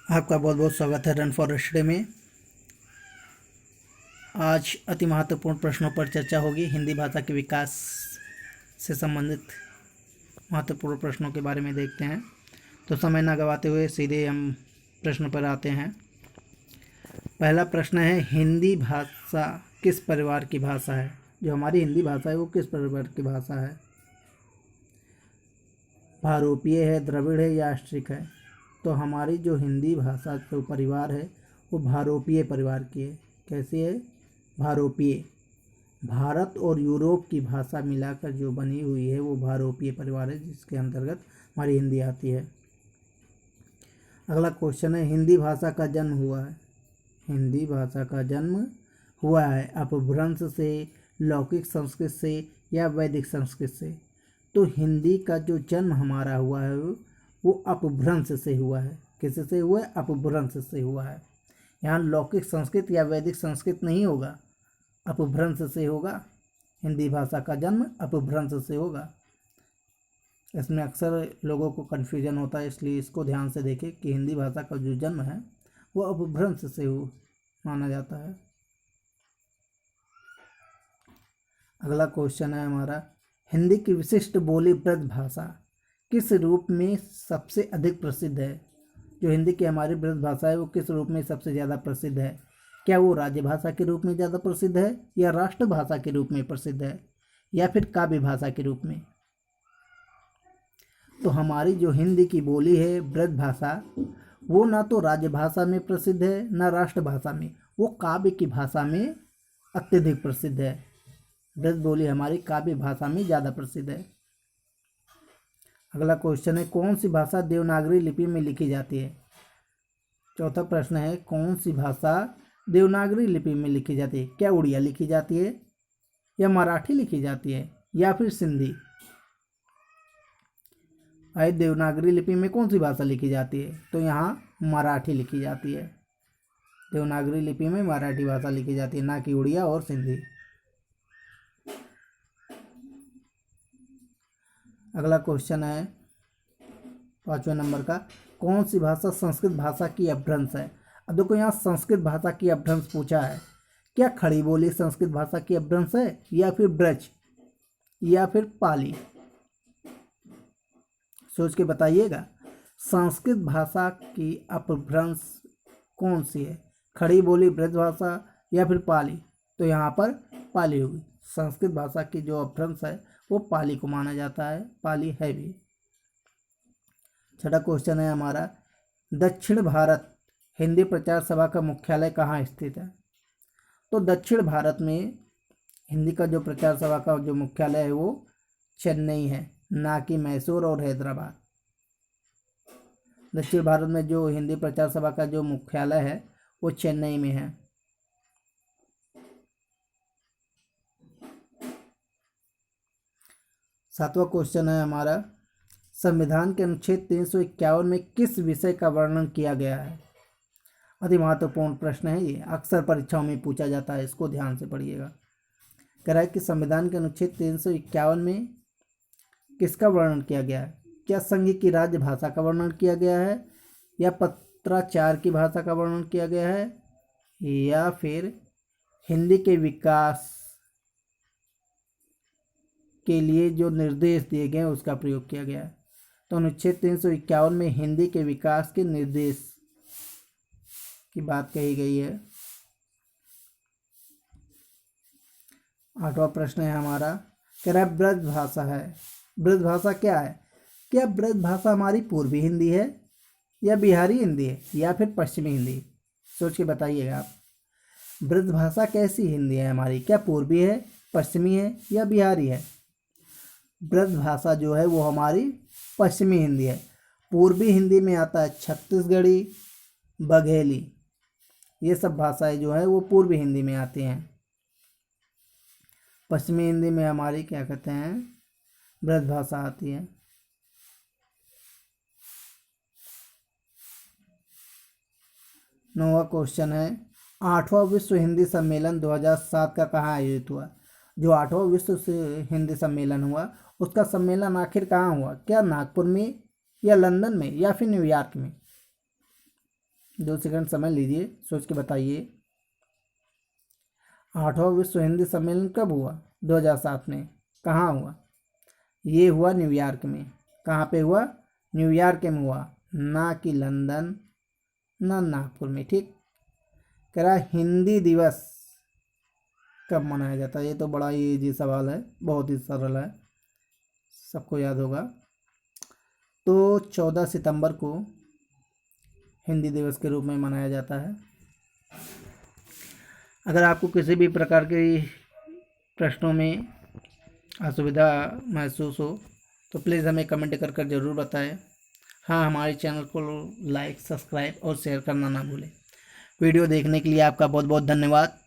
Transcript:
आपका बहुत बहुत स्वागत है रन फॉर स्टडी में। आज अति महत्वपूर्ण प्रश्नों पर चर्चा होगी। हिंदी भाषा के विकास से संबंधित महत्वपूर्ण प्रश्नों के बारे में देखते हैं। तो समय न गवाते हुए सीधे हम प्रश्न पर आते हैं। पहला प्रश्न है, हिंदी भाषा किस परिवार की भाषा है? जो हमारी हिंदी भाषा है वो किस परिवार की भाषा है? भारोपीय है, द्रविड़ है या आष्ट्रिक है? तो हमारी जो हिंदी भाषा जो परिवार है वो भारोपीय परिवार की है। कैसी है? भारोपीय। भारत और यूरोप की भाषा मिलाकर जो बनी हुई है वो भारोपीय परिवार है, जिसके अंतर्गत हमारी हिंदी आती है। अगला क्वेश्चन है, हिंदी भाषा का जन्म हुआ है। हिंदी भाषा का जन्म हुआ है अपभ्रंश से, लौकिक संस्कृत से या वैदिक संस्कृत से? तो हिंदी का जो जन्म हमारा हुआ है वो अपभ्रंश से हुआ है। किससे हुआ है? अपभ्रंश से हुआ है। यहाँ लौकिक संस्कृत या वैदिक संस्कृत नहीं होगा, अपभ्रंश से होगा। हिंदी भाषा का जन्म अपभ्रंश से होगा। इसमें अक्सर लोगों को कन्फ्यूजन होता है, इसलिए इसको ध्यान से देखें कि हिंदी भाषा का जो जन्म है वो अपभ्रंश से माना जाता है। अगला क्वेश्चन है हमारा, हिंदी की विशिष्ट बोली ब्रज भाषा किस रूप में सबसे अधिक प्रसिद्ध है? जो हिंदी की हमारी ब्रज भाषा है वो किस रूप में सबसे ज़्यादा प्रसिद्ध है? क्या वो राज्य भाषा के रूप में ज़्यादा प्रसिद्ध है, या राष्ट्र भाषा के रूप में प्रसिद्ध है, या फिर काव्य भाषा के रूप में? तो हमारी जो हिंदी की बोली है ब्रज भाषा, वो ना तो राज्य भाषा में प्रसिद्ध है ना राष्ट्र भाषा में, वो काव्य की भाषा में अत्यधिक प्रसिद्ध है। ब्रज बोली हमारी काव्य भाषा में ज़्यादा प्रसिद्ध है। अगला क्वेश्चन है, कौन सी भाषा देवनागरी लिपि में लिखी जाती है? चौथा प्रश्न है, कौन सी भाषा देवनागरी लिपि में लिखी जाती है? क्या उड़िया लिखी जाती है, या मराठी लिखी जाती है, या फिर सिंधी? भाई देवनागरी लिपि में कौन सी भाषा लिखी जाती है? तो यहाँ मराठी लिखी जाती है। देवनागरी लिपि में मराठी भाषा लिखी जाती है, ना कि उड़िया और सिंधी। अगला क्वेश्चन है 5वें नंबर का, कौन सी भाषा संस्कृत भाषा की अपभ्रंश है? अब देखो यहाँ संस्कृत भाषा की अपभ्रंश पूछा है। क्या खड़ी बोली संस्कृत भाषा की अपभ्रंश है, या फिर ब्रज, या फिर पाली? सोच के बताइएगा, संस्कृत भाषा की अपभ्रंश कौन सी है? खड़ी बोली, ब्रज भाषा, या फिर पाली? तो यहाँ पर पाली होगी। संस्कृत भाषा की जो अपभ्रंश है वो पाली को माना जाता है, पाली है भी। छठा क्वेश्चन है हमारा, दक्षिण भारत हिंदी प्रचार सभा का मुख्यालय कहाँ स्थित है? तो दक्षिण भारत में हिंदी का जो प्रचार सभा का जो मुख्यालय है वो चेन्नई है, ना कि मैसूर और हैदराबाद। दक्षिण भारत में जो हिंदी प्रचार सभा का जो मुख्यालय है वो चेन्नई में है। सातवां क्वेश्चन है हमारा, संविधान के अनुच्छेद 351 में किस विषय का वर्णन किया गया है? अति महत्वपूर्ण प्रश्न है ये, अक्सर परीक्षाओं में पूछा जाता है, इसको ध्यान से पढ़िएगा। कह रहा है कि संविधान के अनुच्छेद 351 में किसका वर्णन किया गया है? क्या संघ की राज्य भाषा का वर्णन किया गया है, या पत्राचार की भाषा का वर्णन किया गया है, या फिर हिंदी के विकास के लिए जो निर्देश दिए गए हैं उसका प्रयोग किया गया है? तो अनुच्छेद 351 में हिंदी के विकास के निर्देश की बात कही गई है। आठवां प्रश्न है हमारा, कह रहा है ब्रज भाषा है। ब्रज भाषा क्या है? क्या ब्रज भाषा हमारी पूर्वी हिंदी है, या बिहारी हिंदी है, या फिर पश्चिमी हिंदी? सोच के बताइएगा आप। ब्रज भाषा कैसी हिंदी है हमारी? क्या पूर्वी है, पश्चिमी है, या बिहारी है? ब्रज भाषा जो है वो हमारी पश्चिमी हिंदी है। पूर्वी हिंदी में आता है छत्तीसगढ़ी, बघेली, ये सब भाषाएं जो है वो पूर्वी हिंदी में आती हैं। पश्चिमी हिंदी में हमारी क्या कहते हैं, ब्रज भाषा आती है। नौवां क्वेश्चन है, 8वां विश्व हिंदी सम्मेलन 2007 का कहाँ आयोजित हुआ? जो 8वां विश्व हिंदी सम्मेलन हुआ उसका सम्मेलन आखिर कहाँ हुआ? क्या नागपुर में, या लंदन में, या फिर न्यूयॉर्क में? 2 सेकंड समय लीजिए, सोच के बताइए। 8वां विश्व हिंदी सम्मेलन कब हुआ? 2007 में। कहाँ हुआ? ये हुआ न्यूयॉर्क में। कहाँ पे हुआ? न्यूयॉर्क में हुआ, ना कि लंदन, ना नागपुर में। ठीक। कह रहा हिंदी दिवस कब मनाया जाता है? ये तो बड़ा ही इजी सवाल है, बहुत ही सरल है, सबको याद होगा। तो 14 सितंबर को हिंदी दिवस के रूप में मनाया जाता है। अगर आपको किसी भी प्रकार के प्रश्नों में असुविधा महसूस हो तो प्लीज़ हमें कमेंट कर ज़रूर बताएं। हाँ, हमारे चैनल को लाइक, सब्सक्राइब और शेयर करना ना भूलें। वीडियो देखने के लिए आपका बहुत बहुत धन्यवाद।